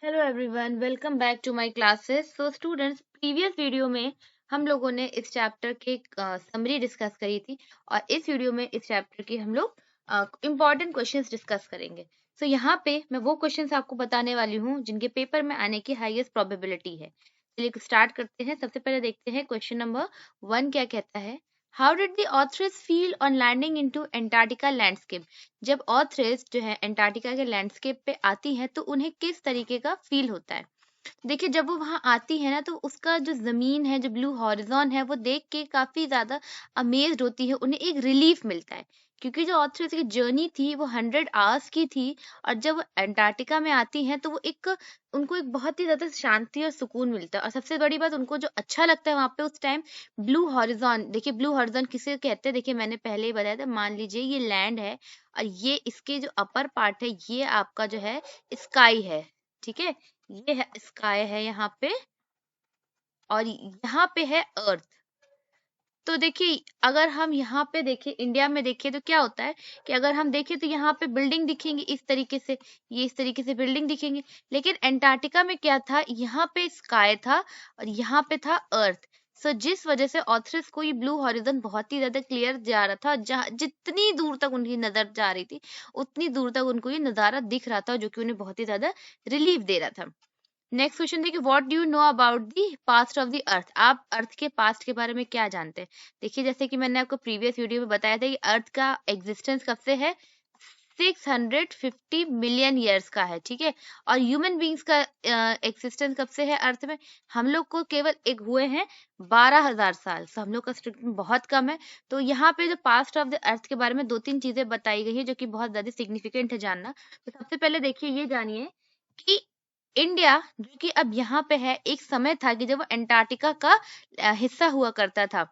Hello everyone, welcome back to my classes. So students, previous video में हम लोगों ने इस चैप्टर के समरी डिस्कस करी थी और इस वीडियो में इस चैप्टर की हम लोग इम्पॉर्टेंट क्वेश्चंस डिस्कस करेंगे। सो यहाँ पे मैं वो क्वेश्चंस आपको बताने वाली हूँ जिनके पेपर में आने की हाईएस्ट प्रोबेबिलिटी है। चलिए स्टार्ट करते हैं। सबसे पहले देखते हैं क्वेश्चन नंबर 1 क्या कहता है। How did the authors feel on landing into Antarctica landscape. जब ऑथर्स जो है एंटार्क्टिका के लैंडस्केप पे आती हैं तो उन्हें किस तरीके का फील होता है। देखिए, जब वो वहां आती है ना तो उसका जो जमीन है, जो ब्लू हॉरिजॉन है, वो देख के काफी ज्यादा अमेज्ड होती है। उन्हें एक रिलीफ मिलता है क्योंकि जो ऑथर्स की जर्नी थी वो 100 आवर्स की थी। और जब वो एंटार्क्टिका में आती हैं तो वो उनको एक बहुत ही ज्यादा शांति और सुकून मिलता है। और सबसे बड़ी बात, उनको जो अच्छा लगता है वहां पे उस टाइम ब्लू हॉरिजॉन। देखिए, ब्लू हॉरिजॉन किसे कहते हैं, देखिए मैंने पहले ही बताया था। मान लीजिए ये लैंड है और ये इसके जो अपर पार्ट है ये आपका जो है स्काई है। ठीक है, ये है स्काई है यहाँ पे और यहाँ पे है अर्थ। तो देखिए, अगर हम यहाँ पे देखें, इंडिया में देखें तो क्या होता है कि अगर हम देखें तो यहाँ पे बिल्डिंग दिखेंगी इस तरीके से, ये इस तरीके से बिल्डिंग दिखेंगी। लेकिन एंटार्क्टिका में क्या था, यहाँ पे स्काई था और यहाँ पे था अर्थ। सो जिस वजह से ऑथर्स को ये ब्लू हॉरिजन बहुत ही ज्यादा क्लियर जा रहा था। जहाँ जितनी दूर तक उनकी नजर जा रही थी उतनी दूर तक उनको ये नजारा दिख रहा था, जो कि उन्हें बहुत ही ज्यादा रिलीफ दे रहा था। नेक्स्ट क्वेश्चन देखिए, what do you know about the past of the अर्थ। आप अर्थ के पास्ट के बारे में क्या जानते हैं। देखिए, जैसे कि मैंने आपको प्रीवियस वीडियो में बताया था कि अर्थ का एग्जिस्टेंस कब से है, 650 मिलियन ईयर्स का है। ठीक है, और ह्यूमन बींग्स का एग्जिस्टेंस कब से है अर्थ में, हम लोग को केवल एक हुए हैं 12,000 साल। तो हम लोग का स्ट्रक्चर बहुत कम है। तो यहाँ पे जो पास्ट ऑफ द अर्थ के बारे में दो तीन चीजें बताई गई है जो कि बहुत ज्यादा सिग्निफिकेंट है जानना। तो सबसे पहले देखिए, ये जानिए कि इंडिया जो कि अब यहाँ पे है, एक समय था कि जब वो एंटार्क्टिका का हिस्सा हुआ करता था।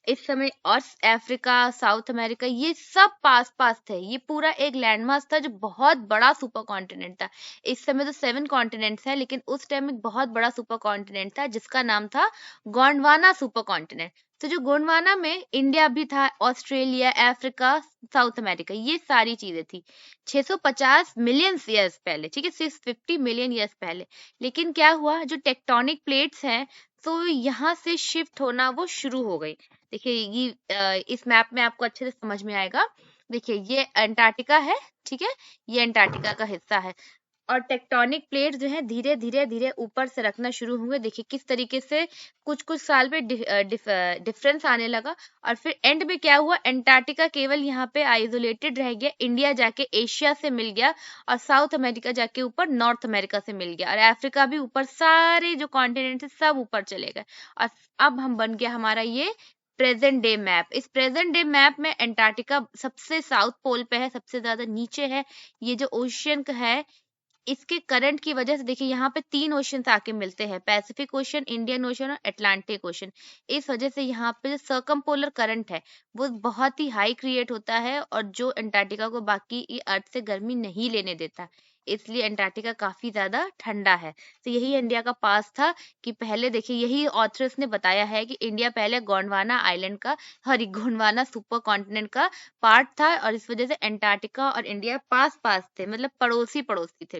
इस समय और अफ्रीका, साउथ अमेरिका, ये सब पास पास थे। ये पूरा एक लैंडमास था जो बहुत बड़ा सुपर कॉन्टिनेंट था। इस समय तो 7 कॉन्टिनेंट्स हैं, लेकिन उस टाइम एक बहुत बड़ा सुपर कॉन्टिनेंट था जिसका नाम था गोंडवाना सुपर कॉन्टिनेंट। तो जो गोंडवाना में इंडिया भी था, ऑस्ट्रेलिया, अफ्रीका, साउथ अमेरिका, ये सारी चीजें थी 650 मिलियन ईयर्स पहले। ठीक है, 650 मिलियन ईयर्स पहले। लेकिन क्या हुआ, जो टेक्टोनिक प्लेट्स हैं तो यहाँ से शिफ्ट होना वो शुरू हो गई। देखिए, ये इस मैप में आपको अच्छे से समझ में आएगा। देखिए, ये अंटार्कटिका है। ठीक है, ये अंटार्कटिका का हिस्सा है और टेक्टोनिक प्लेट जो है धीरे धीरे धीरे ऊपर से रखना शुरू हुए। देखिए किस तरीके से कुछ कुछ साल में डिफरेंस आने लगा। और फिर एंड में क्या हुआ, एंटार्क्टिका केवल यहाँ पे आइसोलेटेड रह गया। इंडिया जाके एशिया से मिल गया और साउथ अमेरिका जाके ऊपर नॉर्थ अमेरिका से मिल गया और अफ्रीका भी ऊपर, सारे जो कॉन्टिनेंट है सब ऊपर चले गए। और अब हम बन गया हमारा ये प्रेजेंट डे मैप। इस प्रेजेंट डे मैप में एंटार्क्टिका सबसे साउथ पोल पे है, सबसे ज्यादा नीचे है। ये जो ओशियन है, इसके करंट की वजह से देखिए यहाँ पे 3 ओशन आके मिलते हैं, पैसिफिक ओशन, इंडियन ओशन और अटलांटिक ओशन। इस वजह से यहाँ पे जो सर्कमपोलर करंट है वो बहुत ही हाई क्रिएट होता है और जो अंटार्कटिका को बाकी ये अर्थ से गर्मी नहीं लेने देता। इसलिए अंटार्कटिका काफी ज्यादा ठंडा है। तो यही इंडिया का पास था कि पहले देखिए, यही ऑथर्स ने बताया है कि इंडिया पहले गोंडवाना आइलैंड का, सॉरी गोंडवाना सुपर कॉन्टिनेंट का पार्ट था और इस वजह से अंटार्कटिका और इंडिया पास पास थे, मतलब पड़ोसी पड़ोसी थे।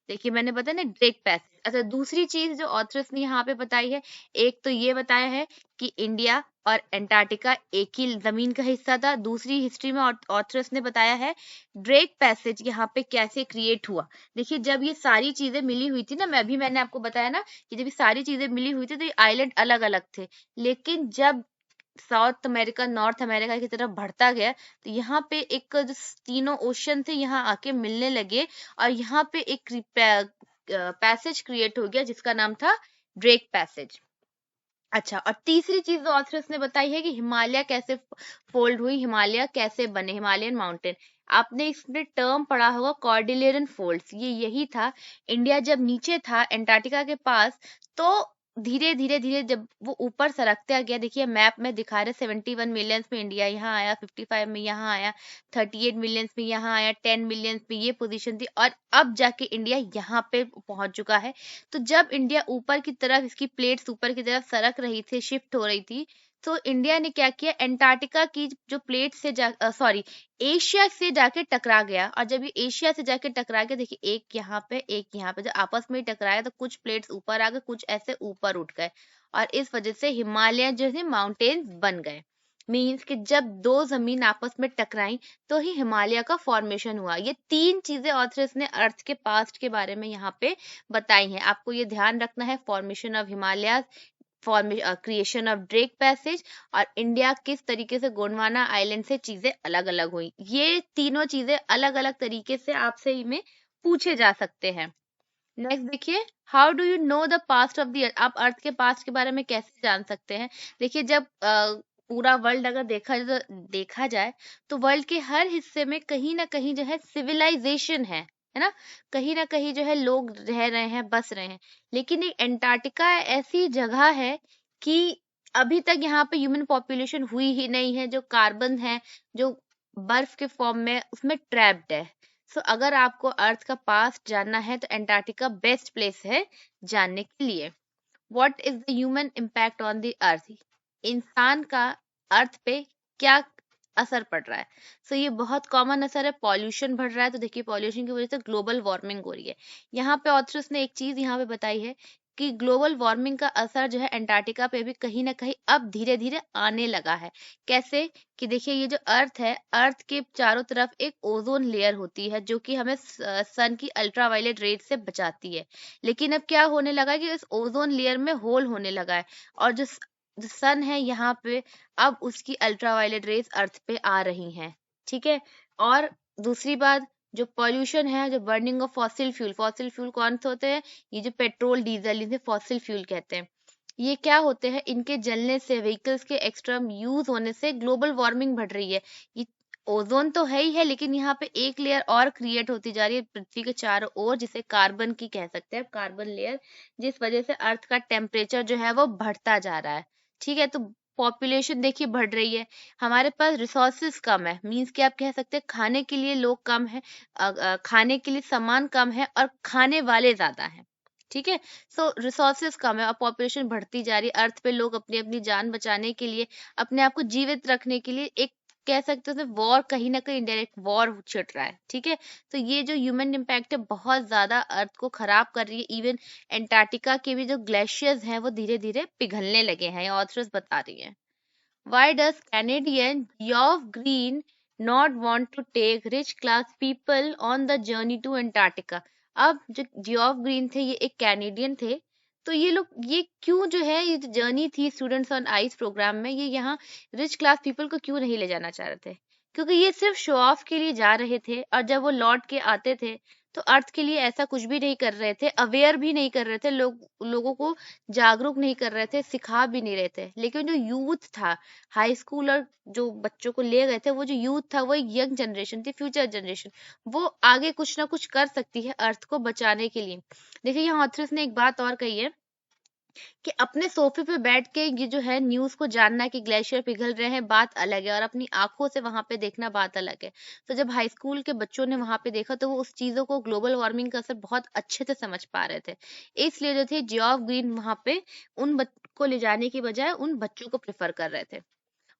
देखिए, मैंने बताया ना ड्रेक पैसेज। अच्छा, दूसरी चीज जो ऑथर्स ने यहाँ पे बताई है, एक तो ये बताया है कि इंडिया और अंटार्कटिका एक ही जमीन का हिस्सा था। दूसरी हिस्ट्री में ऑथर्स ने बताया है ड्रेक पैसेज यहाँ पे कैसे क्रिएट हुआ। देखिए, जब ये सारी चीजें मिली हुई थी ना, मैंने आपको बताया ना कि जब ये सारी चीजें मिली हुई थी तो ये आइलैंड अलग अलग थे। लेकिन जब साउथ अमेरिका नॉर्थ अमेरिका की तरफ बढ़ता गया तो यहाँ पे एक जो तीनों ओशन थे यहाँ आके मिलने लगे और यहाँ पे एक पैसेज क्रिएट हो गया जिसका नाम था ड्रेक पैसेज। अच्छा, और तीसरी चीज जो ऑथर्स ने बताई है कि हिमालय कैसे फोल्ड हुई, हिमालय कैसे बने, हिमालयन माउंटेन। आपने इसमें टर्म पढ़ा होगा कॉर्डिलेरन फोल्ड्स, ये यही था। इंडिया जब नीचे था एंटार्क्टिका के पास, तो धीरे धीरे धीरे जब वो ऊपर सरकता गया, देखिए मैप में दिखा रहे 71 मिलियंस में इंडिया यहाँ आया, 55 में यहाँ आया, 38 मिलियंस में यहाँ आया, 10 मिलियंस में ये पोजीशन थी और अब जाके इंडिया यहाँ पे पहुंच चुका है। तो जब इंडिया ऊपर की तरफ, इसकी प्लेट्स ऊपर की तरफ सरक रही थी, शिफ्ट हो रही थी, तो इंडिया ने क्या किया, एंटार्क्टिका की जो प्लेट से एशिया से जाके टकरा गया। और जब ये एशिया से जाके टकरा गया, देखिए एक यहाँ पे एक यहाँ पे, जब आपस में ही टकराया तो कुछ प्लेट्स ऊपर आ गए, कुछ ऐसे ऊपर उठ गए, और इस वजह से हिमालय जो है माउंटेन्स बन गए। मीन्स कि जब दो जमीन आपस में टकराई तो ही हिमालय का फॉर्मेशन हुआ। ये तीन चीजें ऑथर्स ने अर्थ के पास्ट के बारे में यहाँ पे बताई हैं। आपको ये ध्यान रखना है, formation of Himalaya, creation of Drake passage, और इंडिया किस तरीके से गोंडवाना आइलैंड से चीजें अलग अलग हुई। ये तीनों चीजें अलग अलग तरीके से आपसे में पूछे जा सकते हैं। नेक्स्ट देखिए, how do you know the past of the अर्थ, आप अर्थ के पास्ट के बारे में कैसे जान सकते हैं। देखिए जब पूरा वर्ल्ड अगर देखा जाए तो वर्ल्ड के हर हिस्से में कहीं ना कहीं जो है सिविलाइजेशन है ना, कहीं ना कहीं जो है लोग रह रहे हैं, बस रहे हैं। लेकिन एक एंटार्क्टिका ऐसी जगह है कि अभी तक यहाँ पे ह्यूमन पॉपुलेशन हुई ही नहीं है। जो कार्बन है, जो बर्फ के फॉर्म में उसमें ट्रैप्ड है। सो अगर आपको अर्थ का पास्ट जानना है तो एंटार्क्टिका बेस्ट प्लेस है जानने के लिए। What is the human impact on the earth, इंसान का अर्थ पे क्या असर पड़ रहा है। सो ये बहुत कॉमन असर है, पॉल्यूशन बढ़ रहा है। तो देखिए पॉल्यूशन की वजह से ग्लोबल वार्मिंग हो रही है। यहाँ पे ऑथर्स ने एक चीज यहाँ पे बताई है कि ग्लोबल वार्मिंग का असर जो है एंटार्क्टिका पे भी कहीं ना कहीं अब धीरे धीरे आने लगा है। कैसे कि देखिए ये जो अर्थ है, अर्थ के चारों तरफ एक ओजोन लेयर होती है जो कि हमें सन की अल्ट्रावायलेट रेज से बचाती है। लेकिन अब क्या होने लगा है कि इस ओजोन लेयर में होल होने लगा है, और जो सन है यहाँ पे अब उसकी अल्ट्रावायलेट रेज अर्थ पे आ रही हैं। ठीक है। और दूसरी बात, जो पॉल्यूशन है, जो बर्निंग ऑफ फॉसिल फ्यूल कौन से होते हैं, ये जो पेट्रोल डीजल, इसे फॉसिल फ्यूल कहते हैं। ये क्या होते हैं, इनके जलने से, व्हीकल्स के एक्सट्रीम यूज होने से ग्लोबल वार्मिंग बढ़ रही है। ये ओजोन तो है ही है, लेकिन यहाँ पे एक लेयर और क्रिएट होती जा रही है पृथ्वी के चारों ओर, जिसे कार्बन की कह सकते हैं, कार्बन लेयर, जिस वजह से अर्थ का टेम्परेचर जो है वो बढ़ता जा रहा है। ठीक है। तो पॉपुलेशन देखिए बढ़ रही है, हमारे पास रिसोर्सेज कम है, मीन्स कि आप कह सकते हैं खाने के लिए लोग कम है, खाने के लिए सामान कम है और खाने वाले ज्यादा हैं। ठीक है। सो रिसोर्सेज कम है और पॉपुलेशन बढ़ती जा रही है। अर्थ पे लोग अपनी अपनी जान बचाने के लिए, अपने आप को जीवित रखने के लिए, एक कह सकते हैं वॉर, कहीं ना कहीं इनडायरेक्ट वॉर छिड़ रहा है। ठीक है। तो ये जो ह्यूमन इम्पैक्ट है बहुत ज्यादा अर्थ को खराब कर रही है। इवन एंटार्क्टिका के भी जो ग्लेशियर्स हैं वो धीरे धीरे पिघलने लगे हैं, ये ऑथर्स बता रही हैं। Why does Canadian Geoff Green not want to take rich class people on the journey to Antarctica? अब जो जियोफ ग्रीन थे, ये एक कैनेडियन थे। तो ये लोग ये क्यों जो है, ये जो जर्नी थी स्टूडेंट्स ऑन आइस प्रोग्राम में, ये यहाँ रिच क्लास पीपल को क्यों नहीं ले जाना चाह रहे थे, क्योंकि ये सिर्फ शो ऑफ के लिए जा रहे थे। और जब वो लौट के आते थे तो अर्थ के लिए ऐसा कुछ भी नहीं कर रहे थे, अवेयर भी नहीं कर रहे थे, लोगों को जागरूक नहीं कर रहे थे, सिखा भी नहीं रहे थे। लेकिन जो यूथ था, हाई स्कूल और जो बच्चों को ले गए थे, वो जो यूथ था वो एक यंग जनरेशन थी, फ्यूचर जनरेशन, वो आगे कुछ ना कुछ कर सकती है अर्थ को बचाने के लिए। देखिए यहाँ ऑथर्स ने एक बात और कही है कि अपने सोफे पे बैठ के ये जो है न्यूज को जानना कि ग्लेशियर पिघल रहे हैं बात अलग है, और अपनी आंखों से वहां पे देखना बात अलग है। तो जब हाई स्कूल के बच्चों ने वहां पे देखा तो वो उस चीजों को, ग्लोबल वार्मिंग का असर बहुत अच्छे से समझ पा रहे थे। इसलिए जो थे जियोफ ग्रीन वहां पे को ले जाने की बजाय उन बच्चों को प्रेफर कर रहे थे।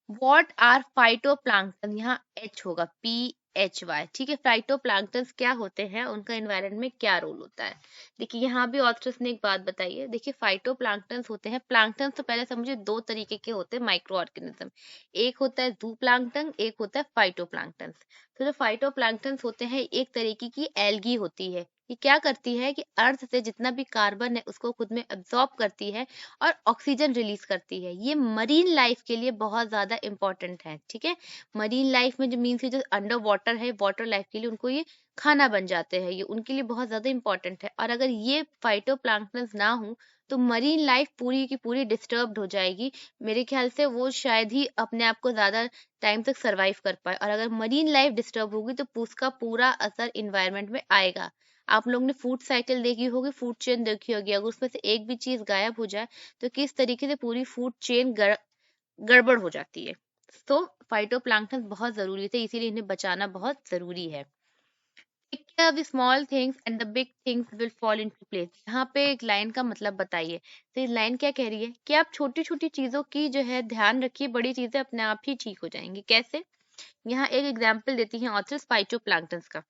व्हाट आर फाइटोप्लैंक्टन, यहाँ एच होगा, PHY। ठीक है। फाइटोप्लैंक्टन क्या होते हैं, उनका एनवायरनमेंट में क्या रोल होता है। देखिए यहाँ भी ऑथर्स ने एक बात बताई है। देखिए फाइटोप्लैंक्टन होते हैं, प्लैंक्टन तो पहले समझिए दो तरीके के होते हैं माइक्रो ऑर्गेनिज्म, एक होता है जूप्लैंक्टन, एक होता है फाइटोप्लैंक्टन। तो जो फाइटोप्लैंक्टन होते हैं एक तरीके की एल्गी होती है। ये क्या करती है कि अर्थ से जितना भी कार्बन है उसको खुद में एब्जॉर्ब करती है और ऑक्सीजन रिलीज करती है। ये मरीन लाइफ के लिए बहुत ज्यादा इंपॉर्टेंट है। ठीक है। मरीन लाइफ में जो मीन्स जो अंडर वाटर है, वाटर लाइफ के लिए उनको ये खाना बन जाते हैं, ये उनके लिए बहुत ज्यादा इंपॉर्टेंट है। और अगर ये फाइटोप्लैंक्टन ना हो तो मरीन लाइफ पूरी की पूरी डिस्टर्ब्ड हो जाएगी। मेरे ख्याल से वो शायद ही अपने आप को ज्यादा टाइम तक सरवाइव कर पाए, और अगर मरीन लाइफ डिस्टर्ब होगी तो उसका पूरा असर इन्वायरमेंट में आएगा। आप लोग ने फूड साइकिल देखी होगी, फूड चेन देखी होगी, अगर उसमें से एक भी चीज गायब हो जाए तो किस तरीके से पूरी फूड चेन गड़बड़ हो जाती है। तो फाइटोप्लैंक्टन बहुत जरूरी थे, इसीलिए इन्हें बचाना बहुत जरूरी है। Take care of the small things and the big things will fall into place. यहाँ पे एक लाइन का मतलब बताइए। तो ये लाइन क्या कह रही है कि आप छोटी छोटी चीजों की जो है ध्यान रखिए, बड़ी चीजें अपने आप ही ठीक हो जाएंगी। कैसे? यहाँ एक एग्जाम्पल देती हैं ऑथर्स फाइटोप्लैंक्टन्स का।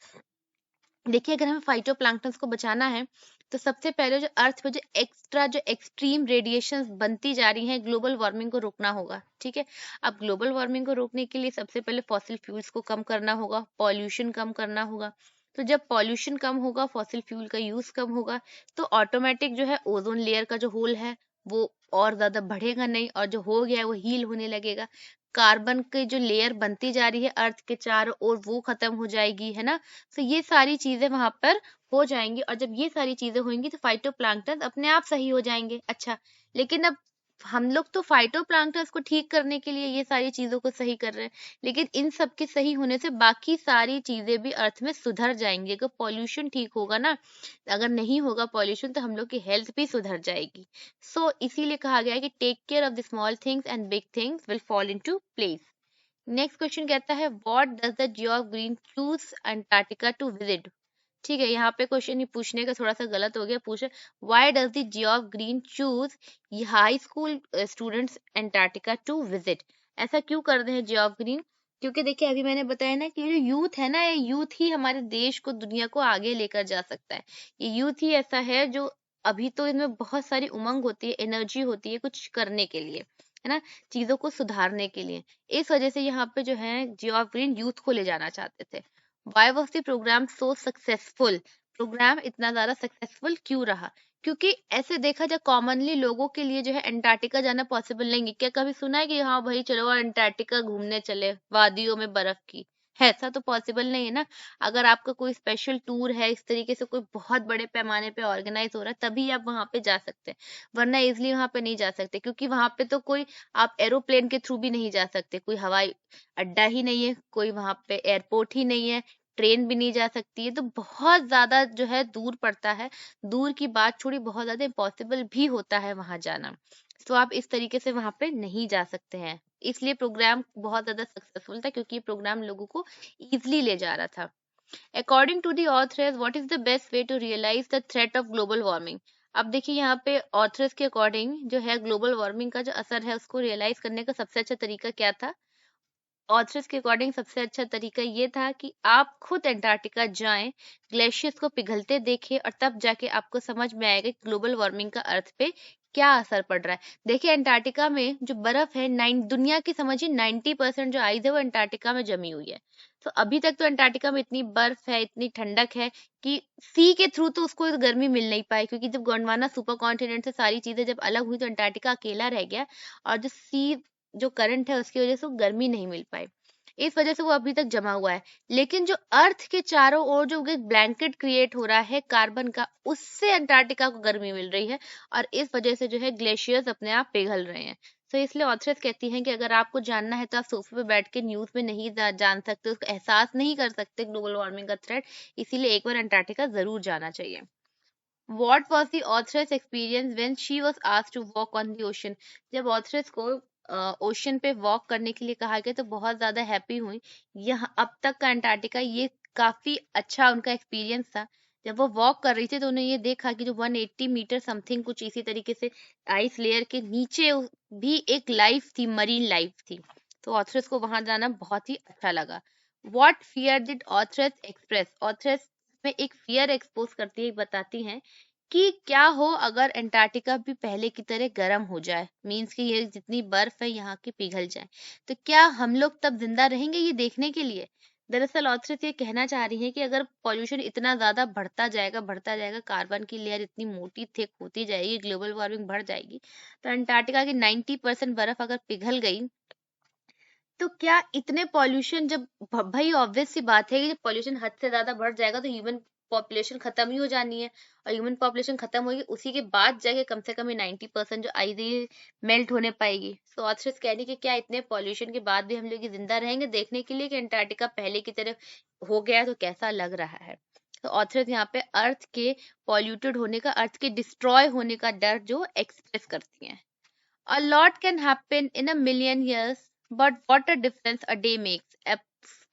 देखिए, अगर हमें फाइटोप्लैंक्टन्स को बचाना है तो सबसे पहले जो अर्थ पे जो एक्सट्रीम रेडिएशन बनती जा रही है, ग्लोबल वार्मिंग को रोकना होगा। ठीक है, अब ग्लोबल वार्मिंग को रोकने के लिए सबसे पहले फॉसिल फ्यूल्स को कम करना होगा, पॉल्यूशन कम करना होगा। तो जब पॉल्यूशन कम होगा, फॉसिल फ्यूल का यूज कम होगा, तो ऑटोमेटिक जो है ओजोन लेयर का जो होल है वो और ज्यादा बढ़ेगा नहीं, और जो हो गया है वो हील होने लगेगा। कार्बन की जो लेयर बनती जा रही है अर्थ के चारों ओर वो खत्म हो जाएगी, है ना। तो ये सारी चीजें वहां पर हो जाएंगी, और जब ये सारी चीजें होंगी तो फाइटोप्लैंक्टन अपने आप सही हो जाएंगे। अच्छा, लेकिन अब हम लोग तो फाइटोप्लैंक्टन्स को ठीक करने के लिए ये सारी चीजों को सही कर रहे हैं, लेकिन इन सब के सही होने से बाकी सारी चीजें भी अर्थ में सुधर जाएंगी। अगर पॉल्यूशन ठीक होगा ना, अगर नहीं होगा पॉल्यूशन तो हम लोग की हेल्थ भी सुधर जाएगी। सो इसीलिए कहा गया है कि take care of the small things and big things will fall into place. Next question कहता है, what does the Geoff Green choose Antarctica to visit. ठीक है, यहाँ पे क्वेश्चन ये पूछने का थोड़ा सा गलत हो गया। पूछे, why does the Geoff Green choose high school students Antarctica to visit. ऐसा क्यों कर रहे हैं जियो ऑफ ग्रीन? क्योंकि देखिए, अभी मैंने बताया ना कि जो यूथ है ना, ये यूथ ही हमारे देश को, दुनिया को आगे लेकर जा सकता है। ये यूथ ही ऐसा है जो, अभी तो इनमें बहुत सारी उमंग होती है, एनर्जी होती है कुछ करने के लिए, है ना, चीजों को सुधारने के लिए। इस वजह से यहाँ पे जो है जियो ऑफ ग्रीन यूथ को ले जाना चाहते थे। Why was the programme so successful. Programme इतना ज्यादा सक्सेसफुल क्यों रहा? क्योंकि ऐसे देखा जाए कॉमनली लोगों के लिए जो है अंटार्कटिका जाना पॉसिबल नहीं है। क्या कभी सुना है कि हाँ भाई चलो अंटार्कटिका घूमने चले वादियों में बर्फ की? है, ऐसा तो पॉसिबल नहीं है ना। अगर आपका कोई स्पेशल टूर है, इस तरीके से कोई बहुत बड़े पैमाने पे ऑर्गेनाइज हो रहा है, तभी आप वहां पे जा सकते हैं, वरना इजिली वहां पे नहीं जा सकते। क्योंकि वहां पे तो कोई, आप एरोप्लेन के थ्रू भी नहीं जा सकते, कोई हवाई अड्डा ही नहीं है, कोई वहां पे एयरपोर्ट ही नहीं है, ट्रेन भी नहीं जा सकती है, तो बहुत ज्यादा जो है दूर पड़ता है। दूर की बात छोड़ी, बहुत ज्यादा इम्पॉसिबल भी होता है वहां जाना। तो आप इस तरीके से वहां पे नहीं जा सकते हैं। इसलिए प्रोग्राम बहुत ज्यादा सक्सेसफुल था, क्योंकि ये प्रोग्राम लोगों को इजिली ले जा रहा था। According to the authors, what is the best way to realise the threat of global warming. अब देखिए, यहाँ पे ऑथर्स के अकॉर्डिंग जो है ग्लोबल वार्मिंग का जो असर है उसको रियलाइज करने का सबसे अच्छा तरीका क्या था? ऑथर्स के अकॉर्डिंग सबसे अच्छा तरीका ये था कि आप खुद अंटार्कटिका जाएं, ग्लेशियर्स को पिघलते देखें, और तब जाके आपको समझ में आएगा कि ग्लोबल वार्मिंग का अर्थ पे क्या असर पड़ रहा है। देखिए, अंटार्कटिका में जो बर्फ है, दुनिया की समझिए 90% जो आइस है वो अंटार्कटिका में जमी हुई है। तो अभी तक तो अंटार्कटिका में इतनी बर्फ है, इतनी ठंडक है कि सी के थ्रू तो उसको गर्मी मिल नहीं पाई, क्योंकि जब गोंडवाना सुपर कॉन्टिनेंट से सारी चीजें जब अलग हुई तो अंटार्कटिका अकेला रह गया, और जो सी जो करंट है उसकी वजह से वो गर्मी नहीं मिल पाई। इस वजह से वो अभी तक जमा हुआ है। लेकिन जो अर्थ के चारों ओर जो एक ब्लैंकेट क्रिएट हो रहा है कार्बन का, उससे अंटार्कटिका को गर्मी मिल रही है, और इस वजह से जो है ग्लेशियर्स अपने आप पिघल रहे हैं। तो इसलिए ऑथर्स कहती हैं कि अगर आपको जानना है तो आप सोफे पे बैठ के न्यूज में नहीं जान सकते, उसको एहसास नहीं कर सकते ग्लोबल वार्मिंग का थ्रेट, इसीलिए एक बार अंटार्कटिका जरूर जाना चाहिए। What was the author's experience when she was asked to walk on the ocean? जब ऑथरस को ओशन पे वॉक करने के लिए कहा गया तो बहुत ज्यादा हैप्पी हुई। यह अब तक का अंटार्कटिका ये काफी अच्छा उनका एक्सपीरियंस था। जब वो वॉक कर रही थी तो उन्हें ये देखा कि जो 180 मीटर समथिंग कुछ इसी तरीके से आइस लेयर के नीचे भी एक लाइफ थी, मरीन लाइफ थी। तो ऑथरस को वहां जाना बहुत ही अच्छा लगा। What fear did authors express. Authors में एक फियर एक्सपोज करती है, बताती हैं कि क्या हो अगर अंटार्कटिका भी पहले की तरह गर्म हो जाए, मीन्स कि ये जितनी बर्फ है यहाँ की पिघल जाए, तो क्या हम लोग तब जिंदा रहेंगे ये देखने के लिए। दरअसल ऑथर्स ये कहना चाह रही है कि अगर पॉल्यूशन इतना ज्यादा बढ़ता जाएगा, कार्बन की लेयर इतनी मोटी थिक होती जाएगी, ग्लोबल वार्मिंग बढ़ जाएगी, तो अंटार्कटिका की 90% बर्फ अगर पिघल गई, तो क्या इतने पॉल्यूशन जब भाई ऑब्वियस सी बात है कि जब पॉल्यूशन हद से ज्यादा बढ़ जाएगा तो ह्यूमन पॉपुलेशन खत्म ही हो जानी है, और ह्यूमन पॉपुलेशन खत्म होगी उसी के बाद जाके कम से कम ये 90% जो आइस है मेल्ट होने पाएगी। सो ऑथर्स कह रही कि क्या इतने पॉल्यूशन के बाद भी हम लोग ये जिंदा रहेंगे देखने के लिए कि अंटार्कटिका पहले की तरह हो गया है, तो कैसा लग रहा है। तो ऑथर्स यहाँ पे अर्थ के पॉल्यूटेड होने का, अर्थ के डिस्ट्रॉय होने का डर जो एक्सप्रेस करती हैं। A lot can happen in a million years, but what a difference a day makes.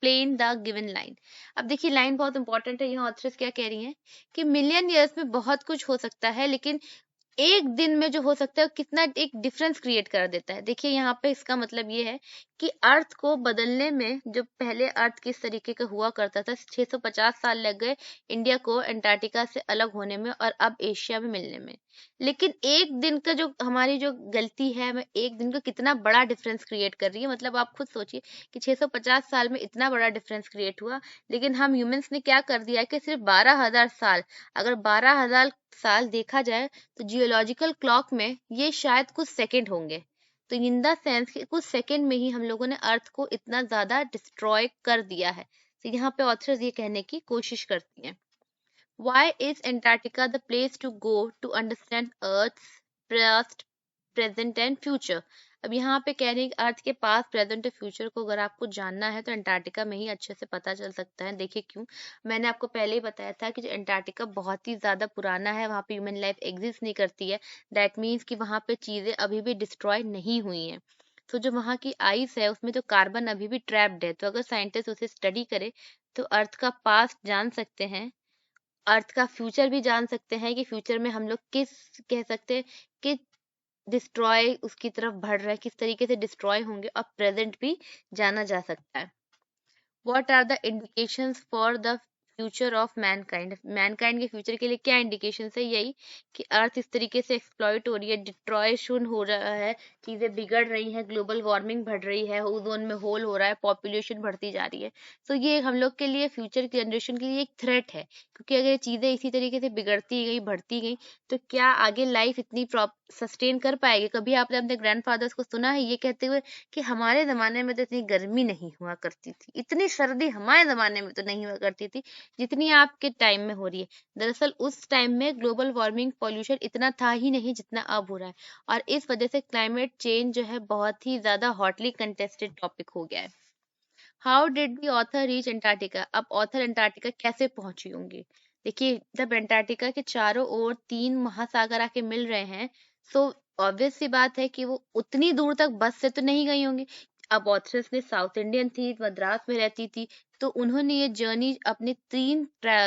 Explain the given line. अब देखिए लाइन बहुत इंपॉर्टेंट है, यहाँ ऑथर्स क्या कह रही हैं कि मिलियन ईयर्स में बहुत कुछ हो सकता है, लेकिन एक दिन में जो हो सकता है कितना एक डिफरेंस क्रिएट कर देता है। देखिए यहाँ पे इसका मतलब ये है कि अर्थ को बदलने में, जो पहले अर्थ किस तरीके का हुआ करता था, 650 साल लग गए इंडिया को अंटार्कटिका से अलग होने में और अब एशिया में मिलने में। लेकिन एक दिन का जो हमारी जो गलती है, मैं एक दिन का कितना बड़ा डिफरेंस क्रिएट कर रही है। मतलब आप खुद सोचिए कि 650 साल में इतना बड़ा डिफरेंस क्रिएट हुआ, लेकिन हम ह्यूमंस ने क्या कर दिया कि सिर्फ 12,000 साल, अगर 12,000 साल देखा जाए तो जियोलॉजिकल क्लॉक में ये शायद कुछ सेकंड होंगे। तो इन द सेंस कि कुछ सेकंड में ही हम लोगों ने अर्थ को इतना ज्यादा डिस्ट्रॉय कर दिया है। तो यहाँ पे ऑथर्स ये कहने की कोशिश करती हैं, why is Antarctica the place to go to understand Earth's past, present and future? अब यहाँ पे कह रहे हैं कि अर्थ के पास, प्रेजेंट और फ्यूचर को अगर आपको जानना है तो अंटार्कटिका में ही अच्छे से पता चल सकता है। देखिए क्यों, मैंने आपको पहले ही बताया था कि जो अंटार्कटिका बहुत ही ज्यादा पुराना है, वहाँ पे ह्यूमन लाइफ एग्जिस्ट नहीं करती है। दैट मीन्स कि वहाँ पे चीजें अभी भी डिस्ट्रॉय नहीं हुई हैं। तो जो वहाँ की आइस है उसमें जो कार्बन अभी भी ट्रैप्ड है, तो अगर साइंटिस्ट उसे स्टडी करे तो अर्थ का पास्ट जान सकते हैं, अर्थ का फ्यूचर भी जान सकते हैं कि फ्यूचर में हम लोग किस, कह सकते हैं कि डिस्ट्रॉय उसकी तरफ बढ़ रहा है, किस तरीके से डिस्ट्रॉय होंगे, और प्रेजेंट भी जाना जा सकता है। What are the indications for the future of mankind? Mankind के फ्यूचर के लिए क्या इंडिकेशन है? यही कि अर्थ इस तरीके से एक्सप्लॉइट हो रही है, डिस्ट्रॉयशन हो रहा है, चीजें बिगड़ रही हैं, ग्लोबल वार्मिंग बढ़ रही है, ओजोन में होल हो रहा है, पॉपुलेशन बढ़ती जा रही है। तो ये हम लोग के लिए, फ्यूचर जनरेशन के लिए एक थ्रेट है, क्योंकि अगर ये चीजें इसी तरीके से बिगड़ती गई, बढ़ती गई, तो क्या आगे लाइफ इतनी सस्टेन कर पाएगी? कभी आपने अपने ग्रैंडफादर्स को सुना है ये कहते हुए कि हमारे जमाने में तो इतनी गर्मी नहीं हुआ करती थी, इतनी सर्दी हमारे जमाने में तो नहीं हुआ करती थी जितनी आपके टाइम में हो रही है? दरअसल उस टाइम में ग्लोबल वार्मिंग, पॉल्यूशन इतना था ही नहीं जितना अब हो रहा है, और इस वजह से क्लाइमेट चेंज जो है बहुत ही ज्यादा हॉटली कंटेस्टेड टॉपिक हो गया है। How did the author reach Antarctica? अब ऑथर अंटार्कटिका कैसे पहुंची होंगी? देखिए जब अंटार्कटिका के चारों ओर 3 महासागर आके मिल रहे हैं, सो ऑब्वियस सी बात है कि वो उतनी दूर तक बस से तो नहीं गई होंगी। अब ऑथर्स ने साउथ इंडियन थी, मद्रास में रहती थी, तो उन्होंने ये जर्नी अपने 3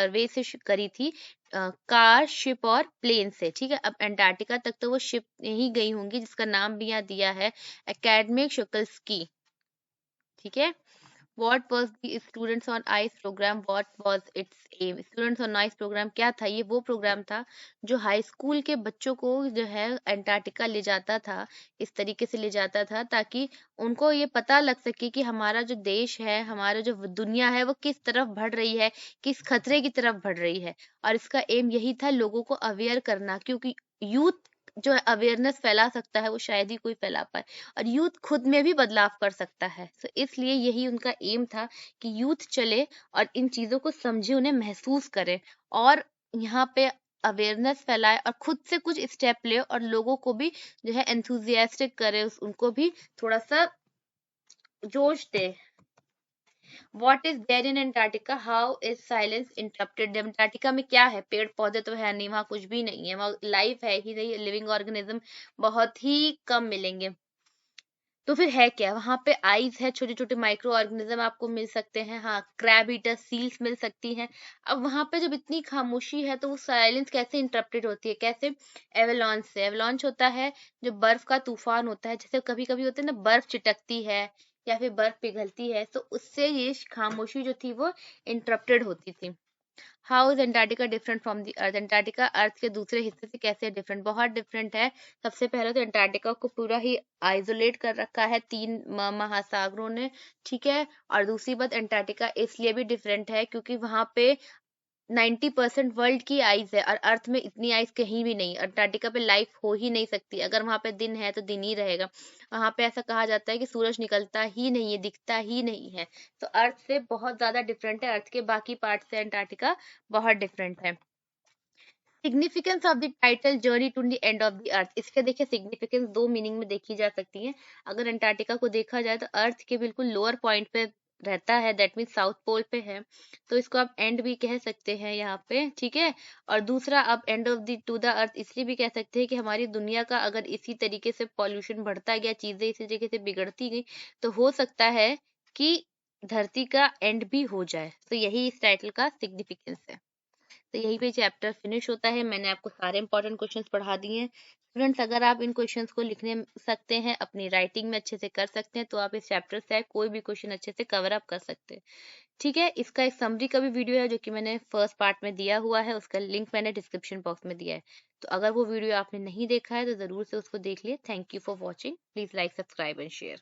वे से करी थी, कार, शिप और प्लेन से। ठीक है, अब अंटार्कटिका तक तो वो शिप ही गई होंगी, जिसका नाम भी यहाँ दिया है एकेडमिक शुक्लस्की। ठीक है, What was the Students on Ice program? What was its aim? Students on Ice program क्या था? ये वो प्रोग्राम था जो हाई स्कूल के बच्चों को जो है अंटार्कटिका ले जाता था, इस तरीके से ले जाता था ताकि उनको ये पता लग सके कि हमारा जो देश है, हमारा जो दुनिया है, वो किस तरफ बढ़ रही है, किस खतरे की तरफ बढ़ रही है। और इसका एम यही था लोगों को अवेयर करना, क्योंकि यूथ जो है अवेयरनेस फैला सकता है वो शायद ही कोई फैला पाए, और यूथ खुद में भी बदलाव कर सकता है। तो इसलिए यही उनका एम था कि यूथ चले और इन चीजों को समझे, उन्हें महसूस करे, और यहाँ पे अवेयरनेस फैलाए और खुद से कुछ स्टेप ले और लोगों को भी जो है एंथुजियास्टिक करे, उनको भी थोड़ा सा जोश दे। What is there in Antarctica? How is silence interrupted? Antarctica में क्या है? पेड़ पौधे तो है नहीं, वहां कुछ भी नहीं है, वहां लाइफ है ही नहीं, लिविंग ऑर्गेनिज्म बहुत ही कम मिलेंगे। तो फिर है क्या? वहां पे आइस है, छोटे छोटे माइक्रो ऑर्गेनिज्म आपको मिल सकते हैं, हाँ क्रैब ईटर सील्स मिल सकती हैं। अब वहां पे जब इतनी खामोशी है तो वो साइलेंस कैसे इंटरप्टेड होती है? कैसे? एवलांच से। एवलांच होता है जो बर्फ का तूफान होता है, जैसे कभी कभी होता है ना, बर्फ चिटकती है या फिर बर्फ पिघलती है, तो उससे ये खामोशी जो थी वो इंटरप्टेड होती थी। How is Antarctica different from the earth? Antarctica earth के दूसरे हिस्से से कैसे डिफरेंट? बहुत डिफरेंट है। सबसे पहले तो अंटार्कटिका को पूरा ही आइसोलेट कर रखा है 3 महासागरों ने। ठीक है, और दूसरी बात, अंटार्कटिका इसलिए भी डिफरेंट है क्योंकि वहां पे 90% वर्ल्ड की आइस है, और अर्थ में इतनी आइस कहीं भी नहीं। अंटार्कटिका पे लाइफ हो ही नहीं सकती, अगर वहां पे दिन है तो दिन ही रहेगा। वहां पे ऐसा कहा जाता है कि सूरज निकलता ही नहीं है, दिखता ही नहीं है। तो अर्थ से बहुत ज्यादा डिफरेंट है, अर्थ के बाकी पार्ट से अंटार्कटिका बहुत डिफरेंट है। Significance of the title journey to the end of the earth, इसके देखिए सिग्निफिकेंस 2 मीनिंग में देखी जा सकती है। अगर अंटार्कटिका को देखा जाए तो अर्थ के बिल्कुल लोअर पॉइंट पे रहता है, दैट मीन साउथ पोल पे है, तो इसको आप एंड भी कह सकते हैं यहाँ पे। ठीक है, और दूसरा आप and of the two the earth इसलिए भी कह सकते हैं कि हमारी दुनिया का अगर इसी तरीके से पॉल्यूशन बढ़ता गया, चीजें इसी तरीके से बिगड़ती गई, तो हो सकता है कि धरती का एंड भी हो जाए। तो यही इस टाइटल का सिग्निफिकेंस है। तो यहीं पे चैप्टर फिनिश होता है। मैंने आपको सारे इंपॉर्टेंट क्वेश्चंस पढ़ा दिए हैं। स्टूडेंट्स, अगर आप इन क्वेश्चंस को लिखने सकते हैं, अपनी राइटिंग में अच्छे से कर सकते हैं, तो आप इस चैप्टर से कोई भी क्वेश्चन अच्छे से कवर अप कर सकते हैं। ठीक है, इसका एक समरी का भी वीडियो है जो कि मैंने फर्स्ट पार्ट में दिया हुआ है, उसका लिंक मैंने डिस्क्रिप्शन बॉक्स में दिया है। तो अगर वो वीडियो आपने नहीं देखा है तो जरूर से उसको देख लिए। Thank you for watching. Please like, subscribe and share.